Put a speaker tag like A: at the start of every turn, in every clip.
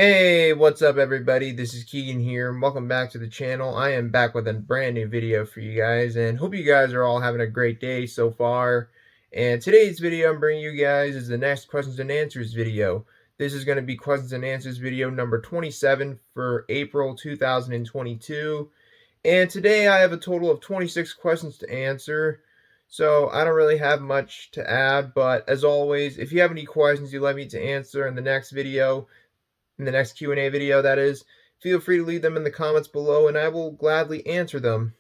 A: Hey, what's up everybody? This is Keegan here, and welcome back to the channel. I am back with a brand new video for you guys, and hope you guys are all having a great day so far. And today's video I'm bringing you guys is the next questions and answers video. This is going to be questions and answers video number 27 for April 2022. And today I have a total of 26 questions to answer. So I don't really have much to add, but as always, if you have any questions you'd like me to answer in the next video, in the next Q&A video, that is, feel free to leave them in the comments below and I will gladly answer them.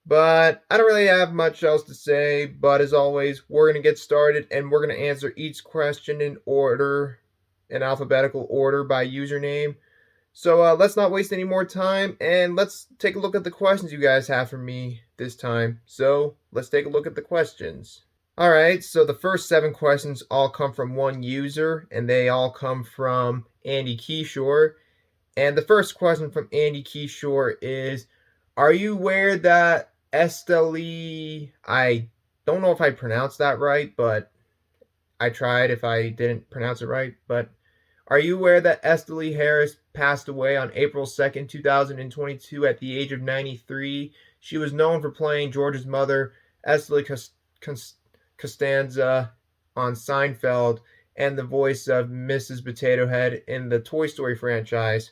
A: But I don't really have much else to say, but as always, we're going to get started and we're going to answer each question in order, in alphabetical order by username. So let's not waste any more time and let's take a look at the questions you guys have for me this time. So let's take a look at the questions. Alright, so the first 7 questions all come from one user, and they all come from andykishore. And the first question from andykishore is, are you aware that Estelle, I don't know if I pronounced that right, but I tried if I didn't pronounce it right, but are you aware that Estelle Harris passed away on April 2nd, 2022 at the age of 93? She was known for playing George's mother, Estelle Costanza, on Seinfeld, and the voice of Mrs. Potato Head in the Toy Story franchise.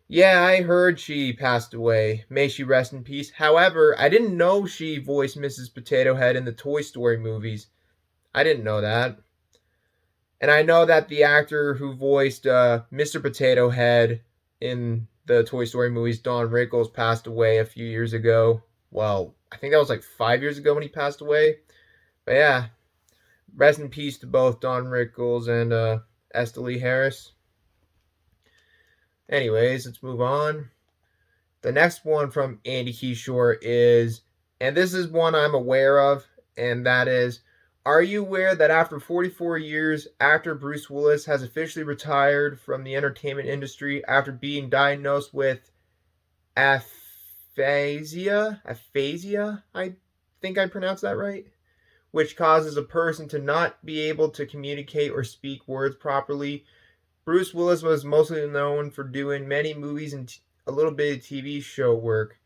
A: Yeah, I heard she passed away. May she rest in peace. However, I didn't know she voiced Mrs. Potato Head in the Toy Story movies. I didn't know that. And I know that the actor who voiced Mr. Potato Head in the Toy Story movies, Don Rickles, passed away a few years ago. Well, I think that was like 5 years ago when he passed away. But yeah, rest in peace to both Don Rickles and Estelle Harris. Anyways, let's move on. The next one from andykishore is, and this is one I'm aware of, and that is, are you aware that after 44 years, actor Bruce Willis has officially retired from the entertainment industry after being diagnosed with aphasia? Aphasia? I think I pronounced that right. Which causes a person to not be able to communicate or speak words properly. Bruce Willis was mostly known for doing many movies and a little bit of TV show work.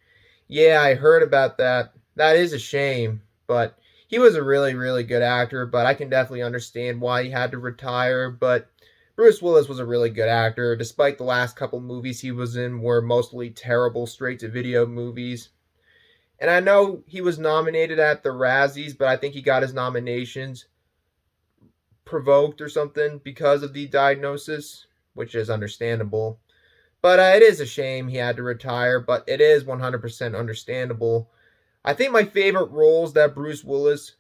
A: Yeah, I heard about that. That is a shame, but he was a really, really good actor, but I can definitely understand why he had to retire. But Bruce Willis was a really good actor, despite the last couple movies he was in were mostly terrible straight-to-video movies. And I know he was nominated at the Razzies, but I think he got his nominations provoked or something because of the diagnosis, which is understandable. But it is a shame he had to retire, but it is 100% understandable. I think my favorite roles that Bruce Willis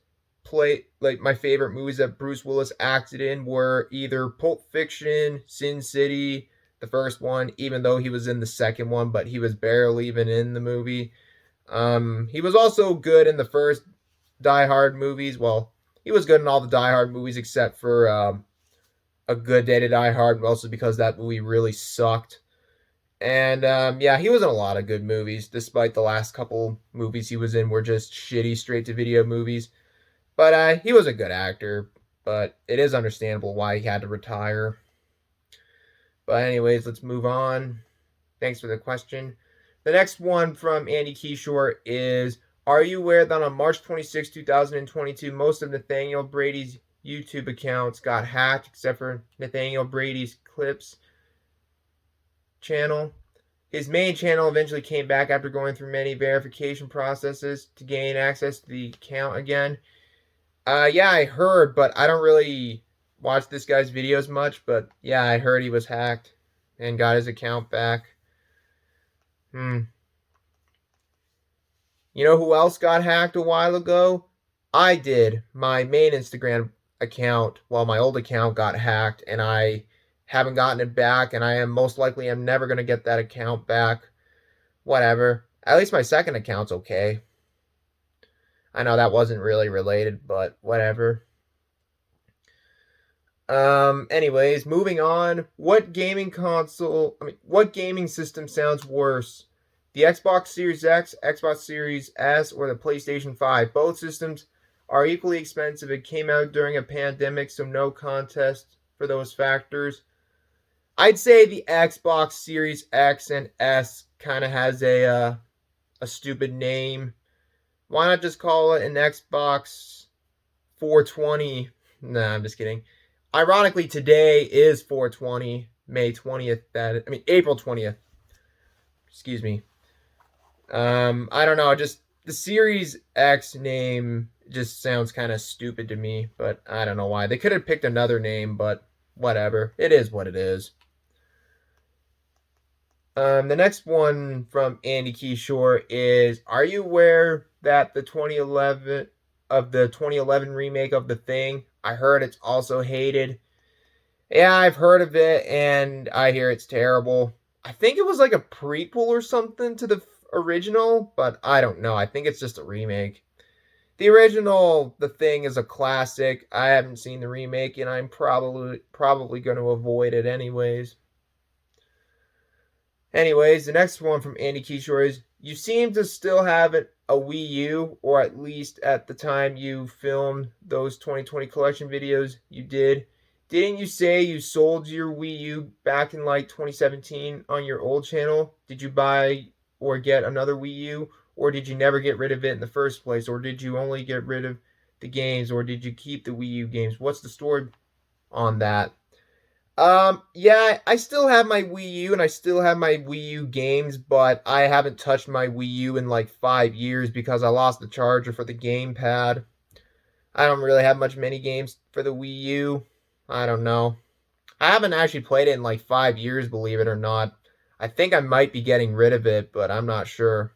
A: played, like my favorite movies that Bruce Willis acted in, were either Pulp Fiction, Sin City, the first one, even though he was in the second one, but he was barely even in the movie. He was also good in the first Die Hard movies. Well, he was good in all the Die Hard movies except for A Good Day to Die Hard, mostly because that movie really sucked. And yeah, he was in a lot of good movies, despite the last couple movies he was in were just shitty straight-to-video movies. But he was a good actor, but it is understandable why he had to retire. But anyways, let's move on. Thanks for the question. The next one from andykishore is, are you aware that on March 26, 2022, most of Nathaniel Brady's YouTube accounts got hacked, except for Nathaniel Brady's Clips channel? His main channel eventually came back after going through many verification processes to gain access to the account again. Yeah, I heard, but I don't really watch this guy's videos much, but yeah, I heard he was hacked and got his account back. You know who else got hacked a while ago? I did. My main Instagram account, well, my old account got hacked, and I haven't gotten it back, and I am most likely I'm never going to get that account back. Whatever. At least my second account's okay. I know that wasn't really related, but whatever. Anyways, moving on. What gaming system sounds worse? The Xbox Series X, Xbox Series S, or the PlayStation 5? Both systems are equally expensive. It came out during a pandemic, so no contest for those factors. I'd say the Xbox Series X and S kind of has a stupid name. Why not just call it an Xbox 420? Nah, I'm just kidding. Ironically, today is 420, May 20th. April 20th. Excuse me. I don't know. Just the Series X name just sounds kind of stupid to me, but I don't know why. They could have picked another name, but whatever. It is what it is. The next one from Andy Kishore is: are you aware that the 2011 remake of The Thing? I heard it's also hated. Yeah, I've heard of it, and I hear it's terrible. I think it was like a prequel or something to the original, but I don't know. I think it's just a remake. The original, The Thing, is a classic. I haven't seen the remake, and I'm probably going to avoid it anyways. Anyways, the next one from Andy Kishore is: you seem to still have a Wii U, or at least at the time you filmed those 2020 collection videos, you did. Didn't you say you sold your Wii U back in like 2017 on your old channel? Did you buy or get another Wii U, or did you never get rid of it in the first place, or did you only get rid of the games, or did you keep the Wii U games? What's the story on that? Yeah, I still have my Wii U and I still have my Wii U games, but I haven't touched my Wii U in like 5 years because I lost the charger for the gamepad. I don't really have much mini games for the Wii U. I don't know. I haven't actually played it in like 5 years, believe it or not. I think I might be getting rid of it, but I'm not sure.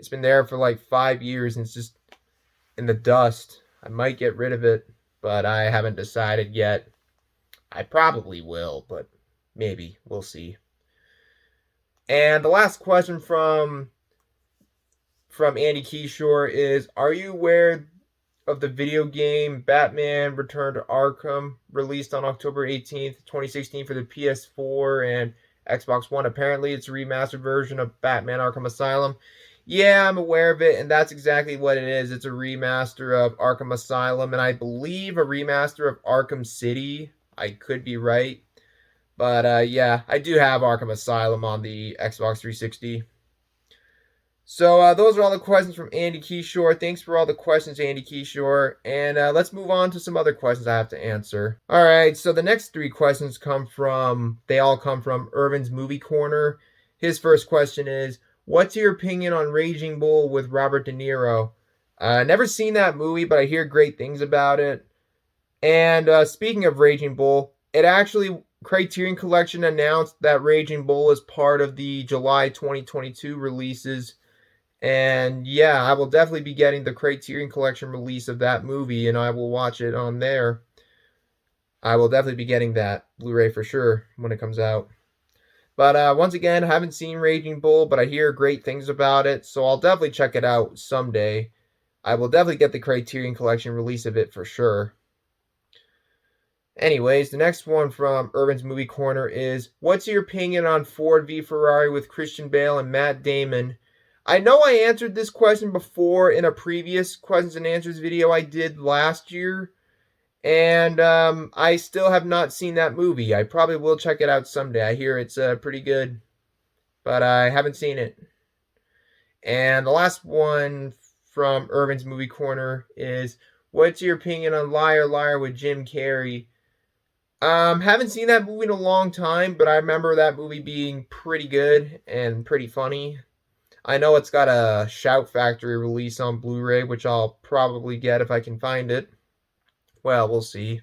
A: It's been there for like 5 years and it's just in the dust. I might get rid of it, but I haven't decided yet. I probably will, but maybe. We'll see. And the last question from Andy Kishore is: are you aware of the video game Batman Return to Arkham, released on October 18th, 2016 for the PS4 and Xbox One? Apparently it's a remastered version of Batman Arkham Asylum. Yeah, I'm aware of it, and that's exactly what it is. It's a remaster of Arkham Asylum, and I believe a remaster of Arkham City. I could be right. But yeah, I do have Arkham Asylum on the Xbox 360. So those are all the questions from Andy Kishore. Thanks for all the questions, Andy Kishore. And let's move on to some other questions I have to answer. All right, so the next three questions they all come from Ervin's Movie Corner. His first question is: what's your opinion on Raging Bull with Robert De Niro? Never seen that movie, but I hear great things about it. And speaking of Raging Bull, Criterion Collection announced that Raging Bull is part of the July 2022 releases. And yeah, I will definitely be getting the Criterion Collection release of that movie, and I will watch it on there. I will definitely be getting that Blu-ray for sure when it comes out. But once again, I haven't seen Raging Bull, but I hear great things about it, so I'll definitely check it out someday. I will definitely get the Criterion Collection release of it for sure. Anyways, the next one from Ervin's Movie Corner is: what's your opinion on Ford v Ferrari with Christian Bale and Matt Damon? I know I answered this question before in a previous questions and answers video I did last year, and I still have not seen that movie. I probably will check it out someday. I hear it's pretty good, but I haven't seen it. And the last one from Ervin's Movie Corner is: what's your opinion on Liar Liar with Jim Carrey? Haven't seen that movie in a long time, but I remember that movie being pretty good and pretty funny. I know it's got a Shout Factory release on Blu-ray, which I'll probably get if I can find it. Well, we'll see.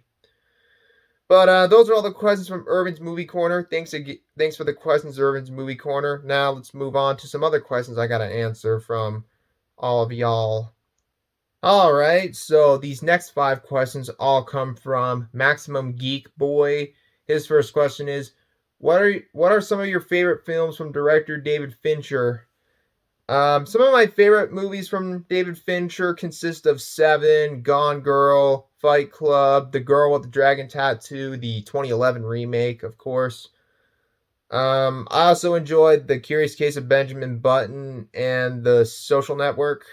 A: But those are all the questions from Ervin's Movie Corner. Thanks for the questions, Ervin's Movie Corner. Now let's move on to some other questions I gotta answer from all of y'all. All right, so these next 5 questions all come from Maximum Geek Boy. His first question is: what are some of your favorite films from director David Fincher? Some of my favorite movies from David Fincher consist of Seven, Gone Girl, Fight Club, The Girl with the Dragon Tattoo, the 2011 remake, of course. I also enjoyed The Curious Case of Benjamin Button and The Social Network,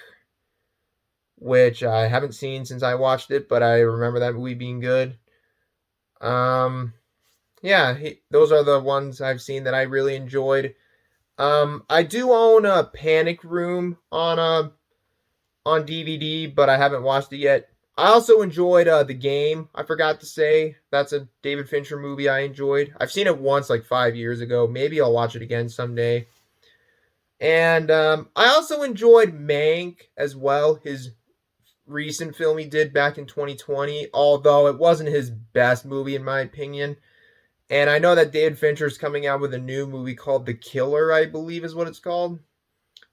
A: which I haven't seen since I watched it, but I remember that movie being good. Yeah, yeah, those are the ones I've seen that I really enjoyed. I do own a Panic Room on DVD, but I haven't watched it yet. I also enjoyed The Game. I forgot to say that's a David Fincher movie I enjoyed. I've seen it once, like 5 years ago. Maybe I'll watch it again someday. And I also enjoyed Mank as well. His recent film he did back in 2020, although it wasn't his best movie in my opinion. And I know that David Fincher's coming out with a new movie called The Killer, I believe is what it's called.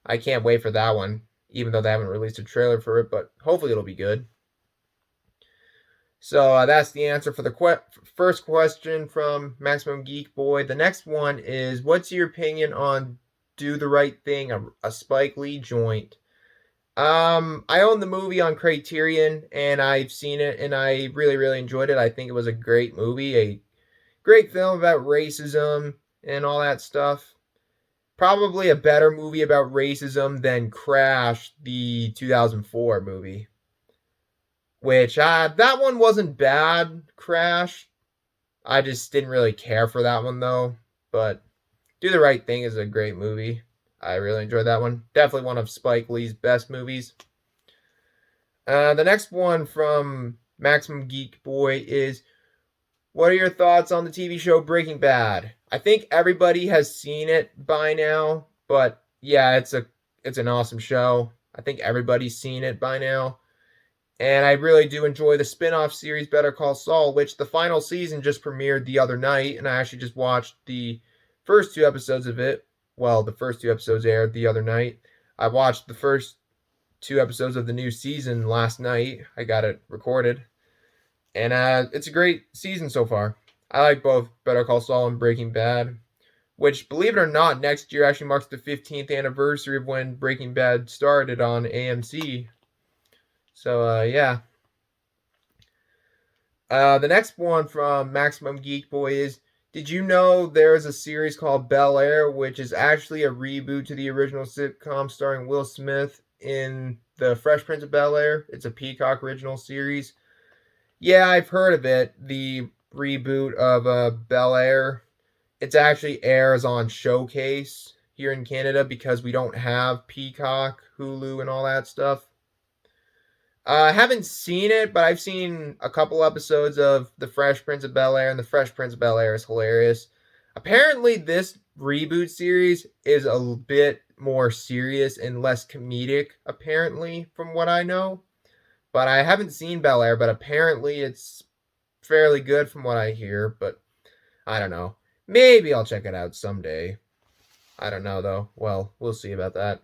A: I can't wait for that one, even though they haven't released a trailer for it, but hopefully it'll be good. So that's the answer for the first question from Maximum Geek Boy. The next one is, what's your opinion on Do the Right Thing, a Spike Lee joint? I own the movie on Criterion, and I've seen it, and I really, really enjoyed it. I think it was a great movie, a great film about racism and all that stuff. Probably a better movie about racism than Crash, the 2004 movie. Which, that one wasn't bad, Crash. I just didn't really care for that one, though. But Do the Right Thing is a great movie. I really enjoyed that one. Definitely one of Spike Lee's best movies. The next one from Maximum Geek Boy is, what are your thoughts on the TV show Breaking Bad? I think everybody has seen it by now, but yeah, it's an awesome show. I think everybody's seen it by now. And I really do enjoy the spin-off series Better Call Saul, which the final season just premiered the other night, and I actually just watched the first 2 episodes of it. Well, the first 2 episodes aired the other night. I watched the first 2 episodes of the new season last night. I got it recorded. And it's a great season so far. I like both Better Call Saul and Breaking Bad, which, believe it or not, next year actually marks the 15th anniversary of when Breaking Bad started on AMC. So, yeah. The next one from Maximum Geek Boy is, did you know there is a series called Bel Air, which is actually a reboot to the original sitcom starring Will Smith in The Fresh Prince of Bel Air? It's a Peacock original series. Yeah, I've heard of it. The reboot of Bel Air. It actually airs on Showcase here in Canada because we don't have Peacock, Hulu, and all that stuff. I haven't seen it, but I've seen a couple episodes of The Fresh Prince of Bel Air, and The Fresh Prince of Bel Air is hilarious. Apparently, this reboot series is a bit more serious and less comedic, apparently, from what I know. But I haven't seen Bel Air, but apparently it's fairly good from what I hear. But I don't know. Maybe I'll check it out someday. I don't know, though. Well, we'll see about that.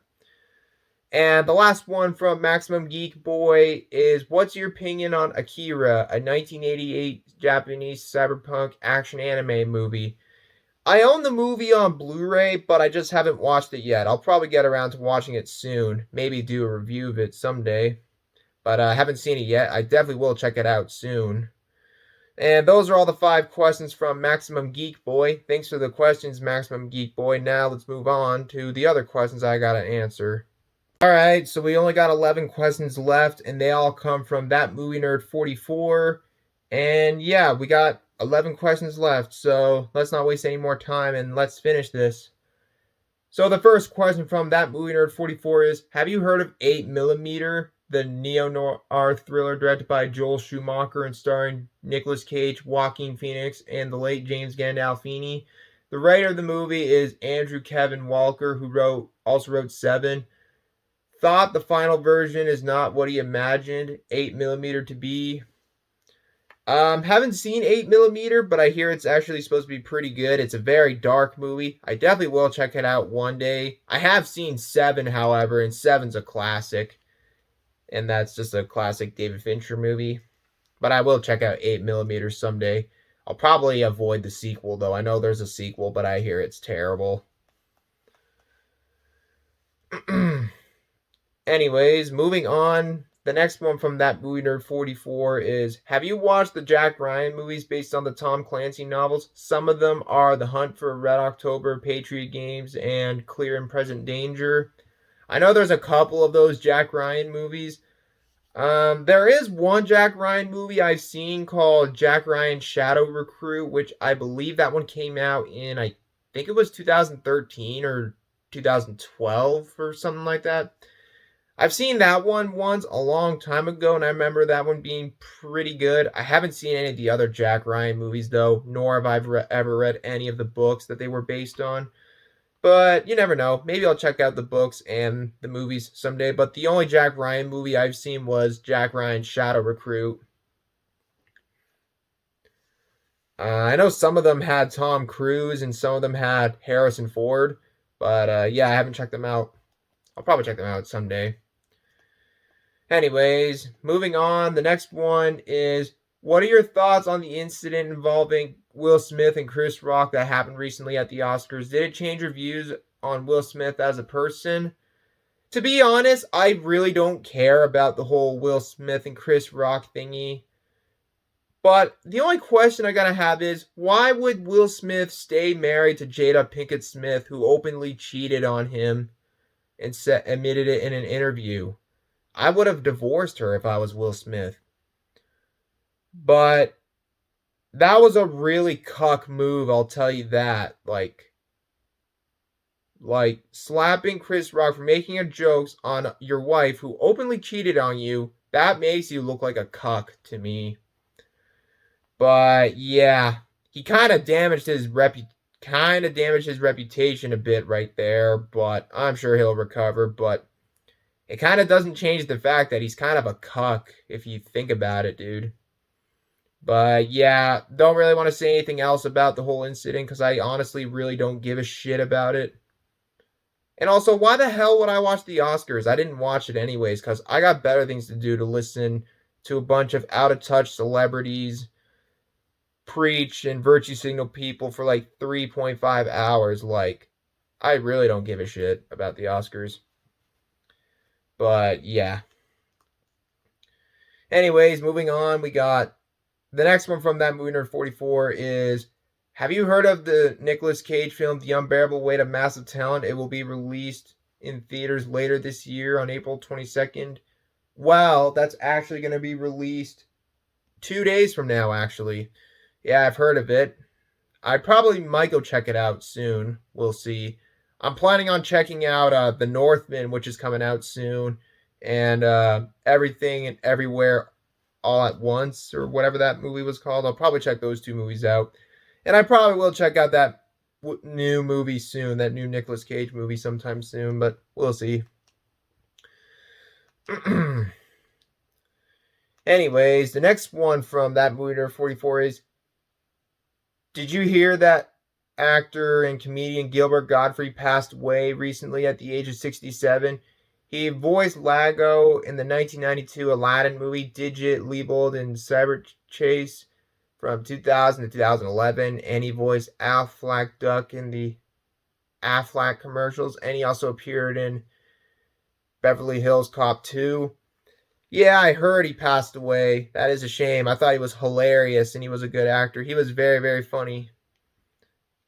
A: And the last one from Maximum Geek Boy is, what's your opinion on Akira, a 1988 Japanese cyberpunk action anime movie? I own the movie on Blu-ray, but I just haven't watched it yet. I'll probably get around to watching it soon. Maybe do a review of it someday. But I haven't seen it yet. I definitely will check it out soon. And those are all the 5 questions from Maximum Geek Boy. Thanks for the questions, Maximum Geek Boy. Now let's move on to the other questions I gotta answer. Alright, so we only got 11 questions left, and they all come from ThatMovieNerd 44. And yeah, we got 11 questions left, so let's not waste any more time and let's finish this. So the first question from ThatMovieNerd 44 is, have you heard of 8mm, the neo-noir thriller directed by Joel Schumacher and starring Nicolas Cage, Joaquin Phoenix, and the late James Gandolfini? The writer of the movie is Andrew Kevin Walker, who also wrote Seven. Thought the final version is not what he imagined 8mm to be. Haven't seen 8mm, but I hear it's actually supposed to be pretty good. It's a very dark movie. I definitely will check it out one day. I have seen Seven, however, and Seven's a classic. And that's just a classic David Fincher movie. But I will check out 8mm someday. I'll probably avoid the sequel, though. I know there's a sequel, but I hear it's terrible. Anyways, moving on. The next one from ThatMovieNerd 44 is, have you watched the Jack Ryan movies based on the Tom Clancy novels? Some of them are The Hunt for Red October, Patriot Games, and Clear and Present Danger. I know there's a couple of those Jack Ryan movies. There is one Jack Ryan movie I've seen called Jack Ryan Shadow Recruit, which I believe that one came out in, I think it was 2013 or 2012 or something like that. I've seen that one once a long time ago, and I remember that one being pretty good. I haven't seen any of the other Jack Ryan movies, though, nor have ever read any of the books that they were based on. But you never know. Maybe I'll check out the books and the movies someday. But the only Jack Ryan movie I've seen was Jack Ryan's Shadow Recruit. I know some of them had Tom Cruise and some of them had Harrison Ford. But yeah, I haven't checked them out. I'll probably check them out someday. Anyways, moving on. The next one is, what are your thoughts on the incident involving Will Smith and Chris Rock that happened recently at the Oscars? Did it change your views on Will Smith as a person? To be honest, I really don't care about the whole Will Smith and Chris Rock thingy. But the only question I gotta have is, why would Will Smith stay married to Jada Pinkett Smith, who openly cheated on him and admitted it in an interview? I would have divorced her if I was Will Smith. But that was a really cuck move, I'll tell you that. Like slapping Chris Rock for making a jokes on your wife who openly cheated on you, that makes you look like a cuck to me. But yeah, he kind of damaged his reputation a bit right there, but I'm sure he'll recover. But it kind of doesn't change the fact that he's kind of a cuck if you think about it, dude. But yeah, don't really want to say anything else about the whole incident because I honestly really don't give a shit about it. And also, why the hell would I watch the Oscars? I didn't watch it anyways because I got better things to do to listen to a bunch of out of touch celebrities preach and virtue signal people for like 3.5 hours. Like, I really don't give a shit about the Oscars. But yeah. Anyways, moving on, we got the next one from that movie nerd 44 is, have you heard of the Nicolas Cage film The Unbearable Weight of Massive Talent? It will be released in theaters later this year on April 22nd. Well, that's actually going to be released 2 days from now, actually. Yeah, I've heard of it. I probably might go check it out soon. We'll see. I'm planning on checking out The Northman, which is coming out soon, and Everything and Everywhere All at Once, or whatever that movie was called. I'll probably check those two movies out. And I probably will check out that new movie soon, that new Nicolas Cage movie sometime soon, but we'll see. Anyways, the next one from that movie nerd 44 is, did you hear that actor and comedian Gilbert Gottfried passed away recently at the age of 67? He voiced Lago in the 1992 Aladdin movie, Digit, Leibold, and Cyber Chase from 2000 to 2011, and he voiced Aflac Duck in the Aflac commercials, and he also appeared in Beverly Hills Cop 2. Yeah, I heard he passed away. That is a shame. I thought he was hilarious and he was a good actor. He was very, very funny.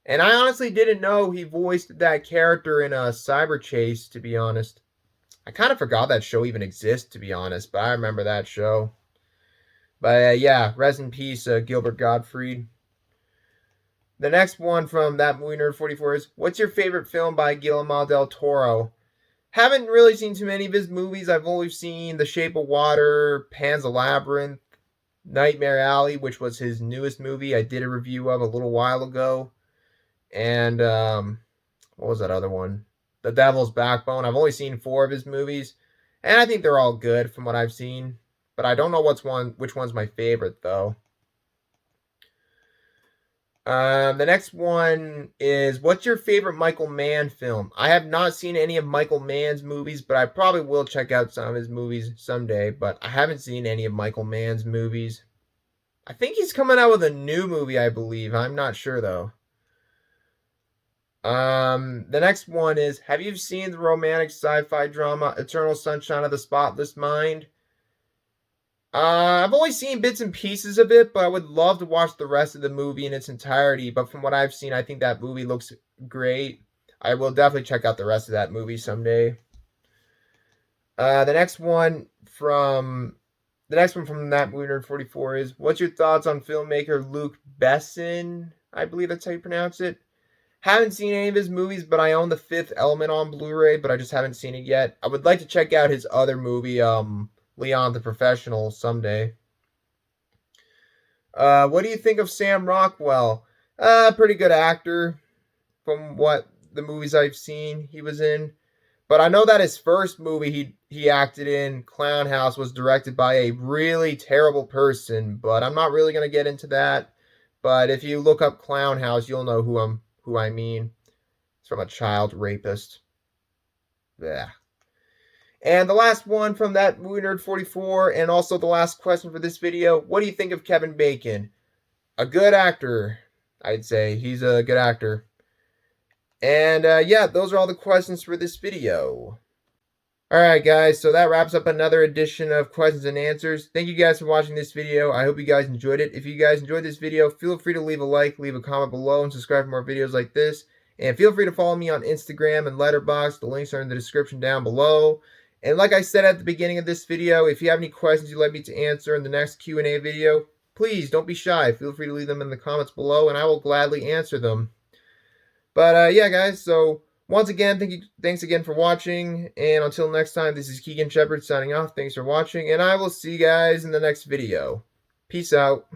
A: And I honestly didn't know he voiced that character in a Cyber Chase, to be honest. I kind of forgot that show even exists, to be honest, but I remember that show. But yeah, rest in peace, Gilbert Gottfried. The next one from that movie nerd 44 is, what's your favorite film by Guillermo del Toro? Haven't really seen too many of his movies. I've only seen The Shape of Water, Pan's Labyrinth, Nightmare Alley, which was his newest movie. I did a review of a little while ago. And what was that other one? The Devil's Backbone. I've only seen 4 of his movies, and I think they're all good from what I've seen. But I don't know which one's my favorite though. The next one is, what's your favorite Michael Mann film? I have not seen any of Michael Mann's movies, but I probably will check out some of his movies someday. But I haven't seen any of Michael Mann's movies. I think he's coming out with a new movie, I believe. I'm not sure though. The next one is, have you seen the romantic sci-fi drama Eternal Sunshine of the Spotless Mind? I've only seen bits and pieces of it, but I would love to watch the rest of the movie in its entirety. But from what I've seen, I think that movie looks great. I will definitely check out the rest of that movie someday. The next one from The next one from ThatMovieNerd44 is, what's your thoughts on filmmaker Luc Besson? I believe that's how you pronounce it. Haven't seen any of his movies, but I own The Fifth Element on Blu-ray, but I just haven't seen it yet. I would like to check out his other movie, Leon the Professional, someday. What do you think of Sam Rockwell? Pretty good actor from what the movies I've seen he was in. But I know that his first movie he acted in, Clown House, was directed by a really terrible person, but I'm not really going to get into that. But if you look up Clown House, you'll know who I mean. It's from a child rapist. Yeah. And the last one from ThatMovieNerd44, and also the last question for this video, what do you think of Kevin Bacon? A good actor, I'd say. He's a good actor. And yeah, those are all the questions for this video. Alright guys, so that wraps up another edition of questions and answers. Thank you guys for watching this video. I hope you guys enjoyed it. If you guys enjoyed this video, feel free to leave a like, leave a comment below, and subscribe for more videos like this. And feel free to follow me on Instagram and Letterboxd. The links are in the description down below. And like I said at the beginning of this video, if you have any questions you'd like me to answer in the next Q&A video, please don't be shy. Feel free to leave them in the comments below, and I will gladly answer them. But yeah, guys, so once again, thanks again for watching, and until next time, this is Keegan Shepard signing off. Thanks for watching, and I will see you guys in the next video. Peace out.